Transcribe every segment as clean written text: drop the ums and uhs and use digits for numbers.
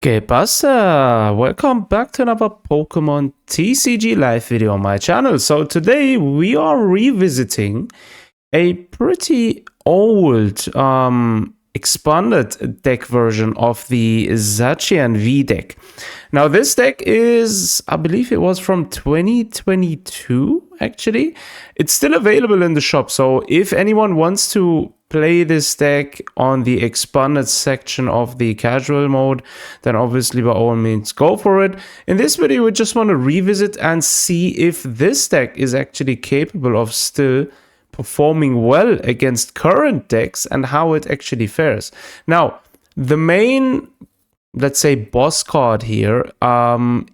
¿Qué pasa? Welcome back to another Pokemon TCG live video on my channel. So today we are revisiting a pretty old expanded deck version of the Zacian V deck. Now this deck is, I believe it was from 2022 actually. It's still available in the shop, so if anyone wants to play this deck on the expanded section of the casual mode, then obviously by all means go for it. In this video we just want to revisit and see if this deck is actually capable of still performing well against current decks and how it actually fares. Now the main, let's say, boss card here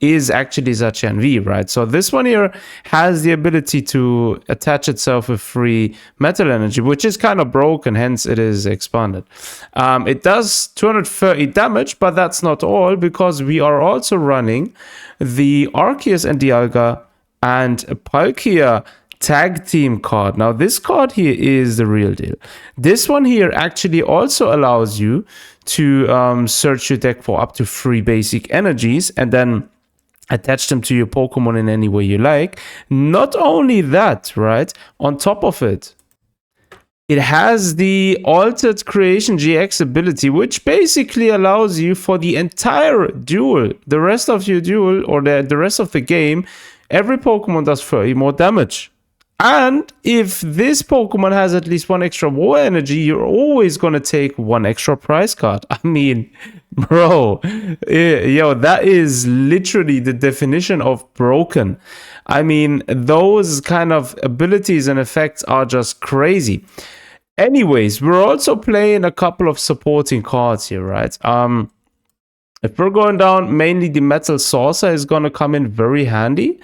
is actually Zacian V, right? So this one here has the ability to attach itself with free metal energy, which is kind of broken, hence it is expanded. It does 230 damage, but that's not all, because we are also running the Arceus and Dialga and Palkia tag team card. Now this card here is the real deal. This one here actually also allows you to search your deck for up to 3 basic energies and then attach them to your Pokemon in any way you like. Not only that, right, on top of it, it has the Altered Creation GX ability, which basically allows you for the entire duel, the rest of your duel or the rest of the game, every Pokemon does 30 more damage. And if this Pokemon has at least 1 extra war energy, you're always going to take 1 extra prize card. I mean, bro, yo, that is literally the definition of broken. I mean, those kind of abilities and effects are just crazy. Anyways, we're also playing a couple of supporting cards here, right? If we're going down, mainly the Metal Saucer is going to come in very handy.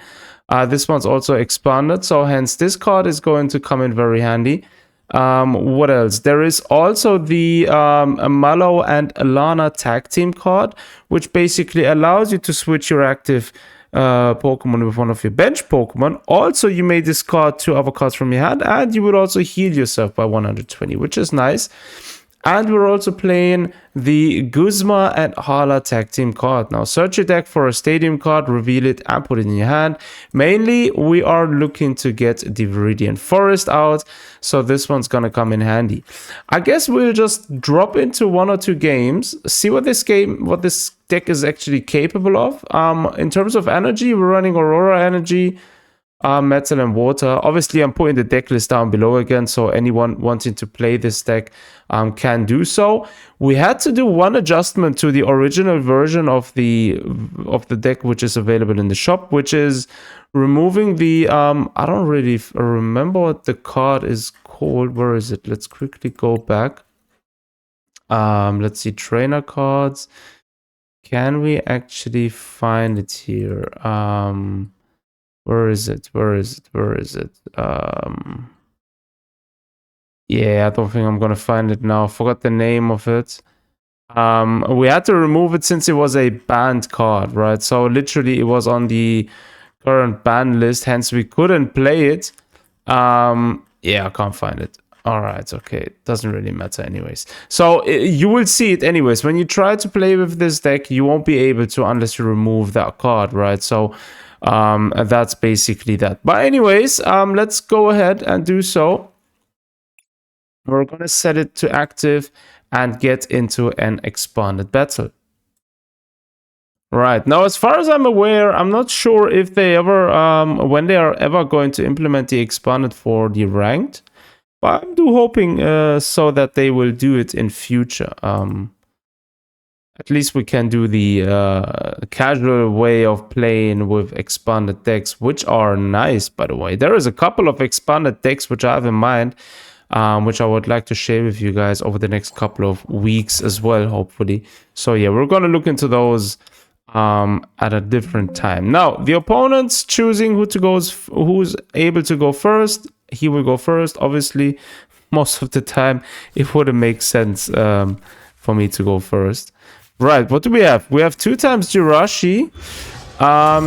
This one's also expanded, so hence this card is going to come in very handy. What else? There is also the Mallow and Alana tag team card, which basically allows you to switch your active Pokemon with one of your bench Pokemon. Also, you may discard 2 other cards from your hand, and you would also heal yourself by 120, which is nice. And we're also playing the Guzma and Hala tag team card. Now, search your deck for a stadium card, reveal it, and put it in your hand. Mainly, we are looking to get the Viridian Forest out, so this one's gonna come in handy. I guess we'll just drop into 1 or 2 games, see what this deck is actually capable of. In terms of energy, we're running Aurora Energy, metal and water. Obviously, I'm putting the deck list down below again, so anyone wanting to play this deck can do so. We had to do 1 adjustment to the original version of the deck, which is available in the shop, which is removing the I don't really remember what the card is called. Where is it? Let's quickly go back. Let's see, trainer cards. Can we actually find it here? Where is it? Yeah, I don't think I'm gonna find it now. I forgot the name of it. We had to remove it since it was a banned card, right? So literally it was on the current ban list, hence we couldn't play it. Yeah, I can't find it. All right, okay, it doesn't really matter anyways. So you will see it anyways. When you try to play with this deck, you won't be able to unless you remove that card, right? So that's basically that. But anyways, let's go ahead and do so. We're gonna set it to active and get into an expanded battle. Right, now as far as I'm aware, I'm not sure if they ever when they are ever going to implement the expanded for the ranked, but I'm hoping so that they will do it in future. At least we can do the casual way of playing with expanded decks, which are nice, by the way. There is a couple of expanded decks which I have in mind, which I would like to share with you guys over the next couple of weeks as well, hopefully. So yeah, we're going to look into those at a different time. Now, the opponent's choosing who's able to go first. He will go first, obviously. Most of the time, it wouldn't make sense for me to go first. Right, what do we have? We have 2 times Jirachi.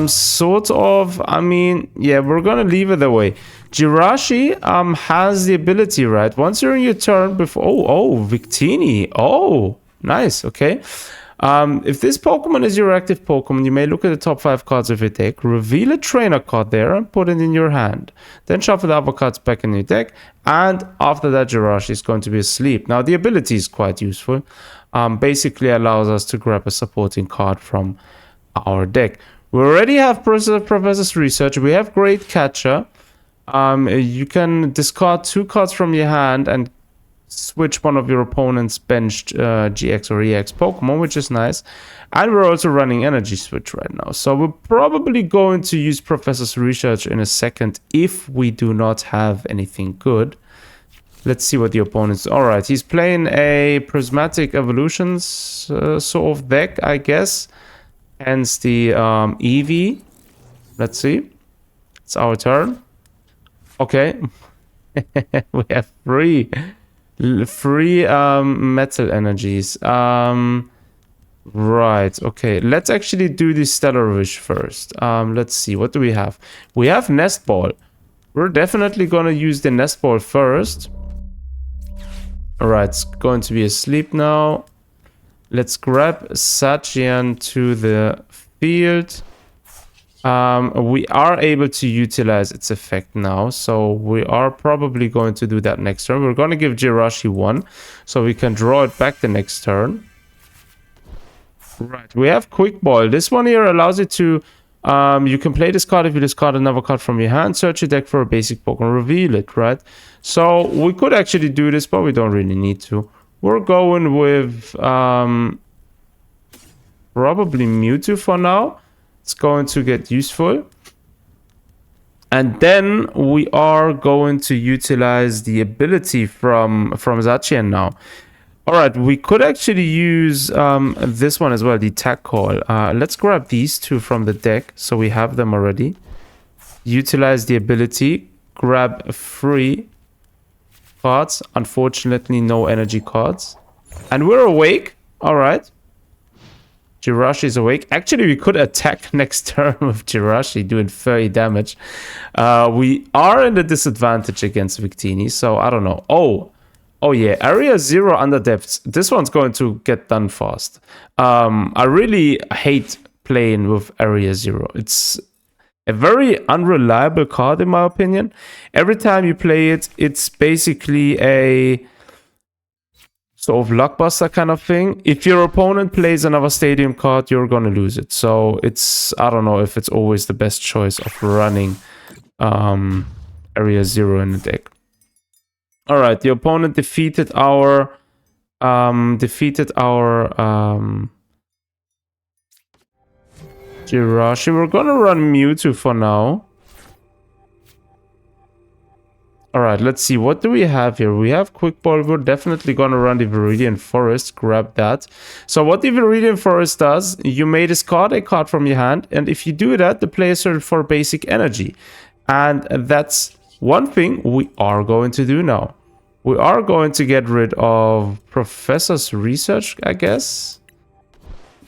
Sort of, I mean, yeah, we're gonna leave it that way. Jirachi has the ability, right? Once you're in your turn before... Oh, Victini. Oh, nice, okay. If this Pokemon is your active Pokemon, you may look at the top 5 cards of your deck, reveal a trainer card there and put it in your hand. Then shuffle the other cards back in your deck, and after that Jirachi is going to be asleep. Now the ability is quite useful. Basically allows us to grab a supporting card from our deck. We already have Professor's Research, we have Great Catcher. You can discard 2 cards from your hand and switch one of your opponent's benched GX or EX Pokemon, which is nice. And we're also running Energy Switch right now. So we're probably going to use Professor's Research in a second if we do not have anything good. Let's see what the opponent's... Alright, he's playing a Prismatic Evolutions sort of deck, I guess. Hence the Eevee. Let's see. It's our turn. Okay. We have three metal energies. Right, okay. Let's actually do the Stellar Wish first. Let's see, what do we have? We have Nest Ball. We're definitely gonna use the Nest Ball first. Alright, it's going to be asleep now. Let's grab Zacian to the field. We are able to utilize its effect now, so we are probably going to do that next turn. We're going to give Jirachi 1, so we can draw it back the next turn. Right, we have Quick Ball. This one here allows you to... you can play this card if you discard another card from your hand, search your deck for a basic Pokemon, reveal it, right? So we could actually do this, but we don't really need to. We're going with probably Mewtwo for now. It's going to get useful. And then we are going to utilize the ability from Zacian now. Alright, we could actually use this one as well, the Tag Call. Let's grab these 2 from the deck, so we have them already. Utilize the ability, grab 3 cards. Unfortunately, no energy cards. And we're awake. Alright. Jirachi is awake. Actually, we could attack next turn with Jirachi, doing 30 damage. We are in the disadvantage against Victini, so I don't know. Oh yeah, Area 0 under depths. This one's going to get done fast. I really hate playing with Area 0. It's a very unreliable card in my opinion. Every time you play it, it's basically a sort of luckbuster kind of thing. If your opponent plays another stadium card, you're gonna lose it. So it's, I don't know if it's always the best choice of running Area 0 in the deck. Alright, the opponent defeated our Jirachi. We're gonna run Mewtwo for now. Alright, let's see. What do we have here? We have Quick Ball. We're definitely gonna run the Viridian Forest. Grab that. So what the Viridian Forest does, you may discard a card from your hand, and if you do that, the player searches for basic energy. And that's one thing we are going to do now. We are going to get rid of Professor's Research, I guess.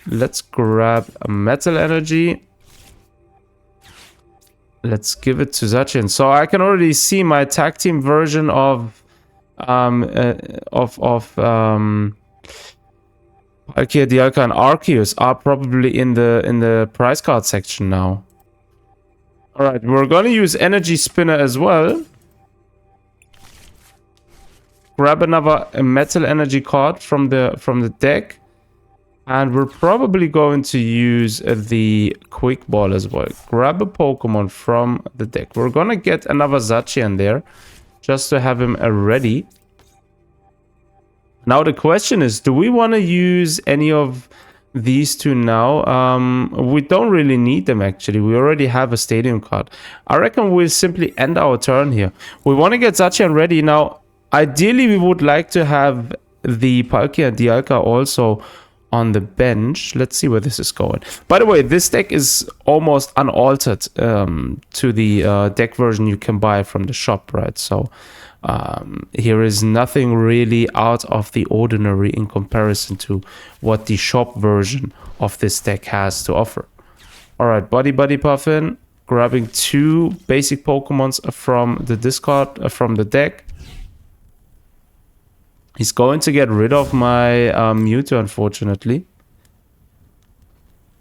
Let's grab a Metal Energy. Let's give it to Zacian. So I can already see my tag team version of Palkia, Dialga, and Arceus are probably in the prize card section now. Alright, we're gonna use Energy Spinner as well. Grab another Metal Energy card from the deck. And we're probably going to use the Quick Ball as well. Grab a Pokemon from the deck. We're gonna get another Zacian there, just to have him ready. Now the question is, do we want to use any of these 2 now? We don't really need them actually. We already have a Stadium card. I reckon we'll simply end our turn here. We want to get Zacian ready. Now, ideally we would like to have the Palkia and Dialga also on the bench. Let's see where this is going. By the way, this deck is almost unaltered to the deck version you can buy from the shop, right? So here is nothing really out of the ordinary in comparison to what the shop version of this deck has to offer. Alright, Buddy Puffin, grabbing 2 basic Pokemons from the discard, from the deck. He's going to get rid of my Mewtwo, unfortunately.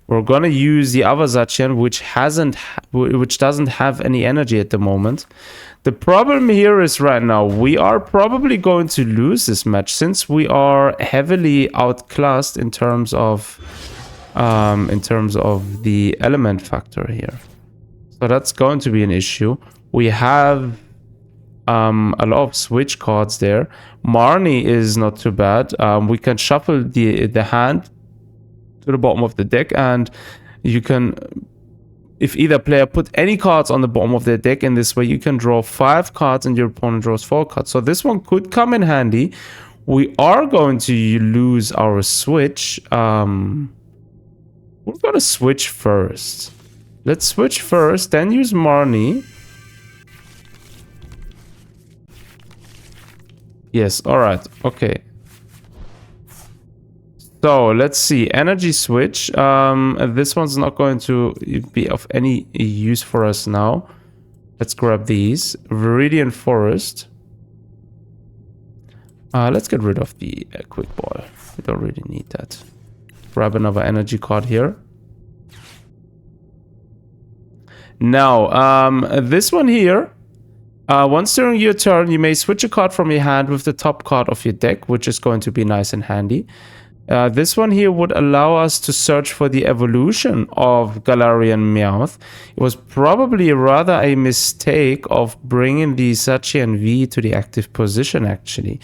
We're gonna use the other Zacian, which doesn't have any energy at the moment. The problem here is right now we are probably going to lose this match since we are heavily outclassed in terms of the element factor here. So that's going to be an issue. We have a lot of switch cards there. Marnie is not too bad. We can shuffle the hand to the bottom of the deck, and you can, if either player put any cards on the bottom of their deck, in this way you can draw 5 cards and your opponent draws 4 cards. So this one could come in handy. We are going to lose our switch. We're going to switch first. Let's switch first, then use Marnie. Yes, alright, okay. So let's see, energy switch. This one's not going to be of any use for us now. Let's grab these. Viridian Forest. Let's get rid of the quick ball. We don't really need that. Grab another energy card here. Now, this one here. Once during your turn, you may switch a card from your hand with the top card of your deck, which is going to be nice and handy. This one here would allow us to search for the evolution of Galarian Meowth. It was probably rather a mistake of bringing the Zacian V to the active position, actually.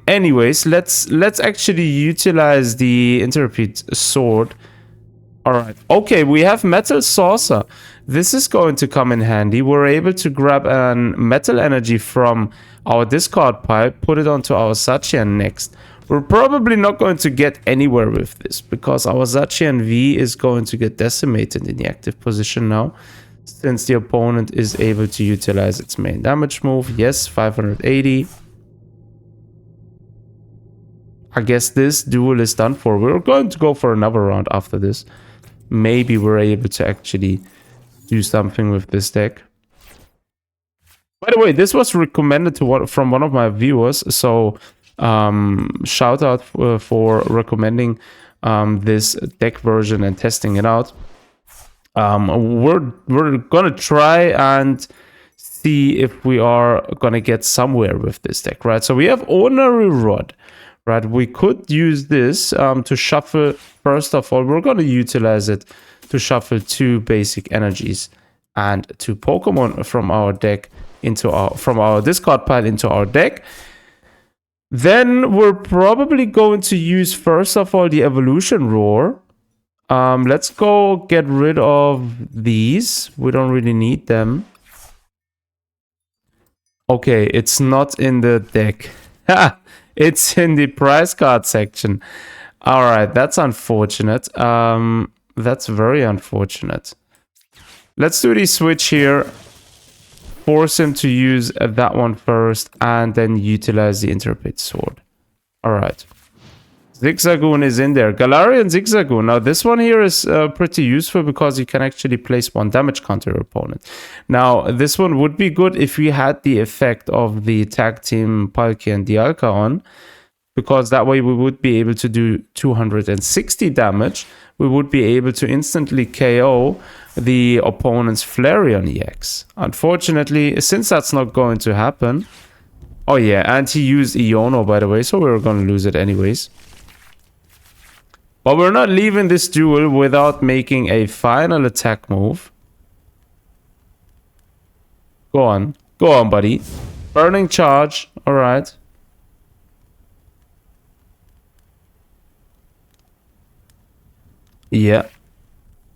Anyways, let's actually utilize the Interpret Sword. Alright, okay, we have Metal Saucer. This is going to come in handy. We're able to grab a metal energy from our discard pile, put it onto our Zacian next. We're probably not going to get anywhere with this because our Zacian V is going to get decimated in the active position now, since the opponent is able to utilize its main damage move. Yes, 580. I guess this duel is done for. We're going to go for another round after this. Maybe we're able to actually do something with this deck. By the way, this was recommended from one of my viewers, so shout out for recommending this deck version and testing it out. We're gonna try and see if we are gonna get somewhere with this deck, right? So we have Ordinary Rod, right? We could use this to shuffle. First of all, we're gonna utilize it to shuffle 2 basic energies and 2 Pokemon from our deck from our discard pile into our deck. Then we're probably going to use, first of all, the Evolution Roar. Let's go get rid of these. We don't really need them. Okay, it's not in the deck. It's in the prize card section. Alright, that's unfortunate. That's very unfortunate. Let's do the switch here. Force him to use that one first and then utilize the Interpret Sword. Alright. Zigzagoon is in there. Galarian Zigzagoon. Now this one here is pretty useful because you can actually place 1 damage counter your opponent. Now this one would be good if we had the effect of the tag team Palkia and Dialga on, because that way we would be able to do 260 damage. We would be able to instantly KO the opponent's Flareon EX. Unfortunately, since that's not going to happen... Oh yeah, and he used Iono, by the way, so we're going to lose it anyways. But we're not leaving this duel without making a final attack move. Go on, buddy. Burning Charge, alright. Yeah.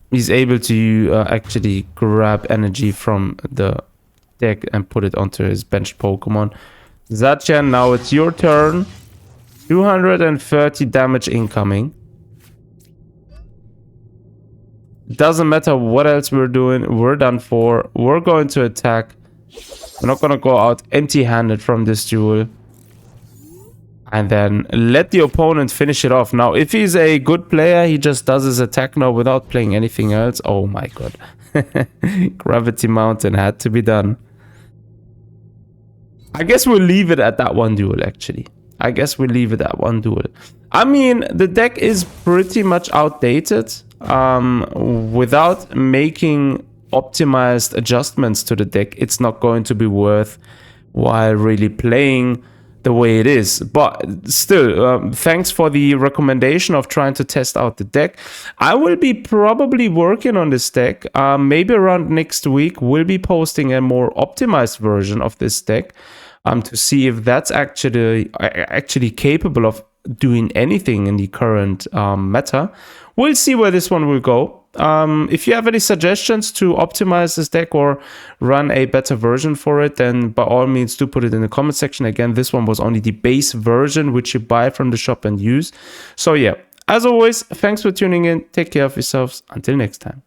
He's able to actually grab energy from the deck and put it onto his benched Pokemon. Zacian, now it's your turn. 230 damage incoming. Doesn't matter what else we're doing. We're done for. We're going to attack. We're not going to go out empty-handed from this duel. And then let the opponent finish it off. Now, if he's a good player, he just does his attack now without playing anything else. Oh my god. Gravity Mountain had to be done. I guess we'll leave it at that one duel, actually. I guess we'll leave it at one duel. I mean, the deck is pretty much outdated. without making optimized adjustments to the deck, it's not going to be worth while really playing the way it is. But still, thanks for the recommendation of trying to test out the deck. I will be probably working on this deck. Maybe around next week, we'll be posting a more optimized version of this deck to see if that's actually capable of doing anything in the current meta. We'll see where this one will go. If you have any suggestions to optimize this deck or run a better version for it, then by all means do put it in the comment section. Again, this one was only the base version which you buy from the shop and use. So yeah, as always, thanks for tuning in. Take care of yourselves. Until next time.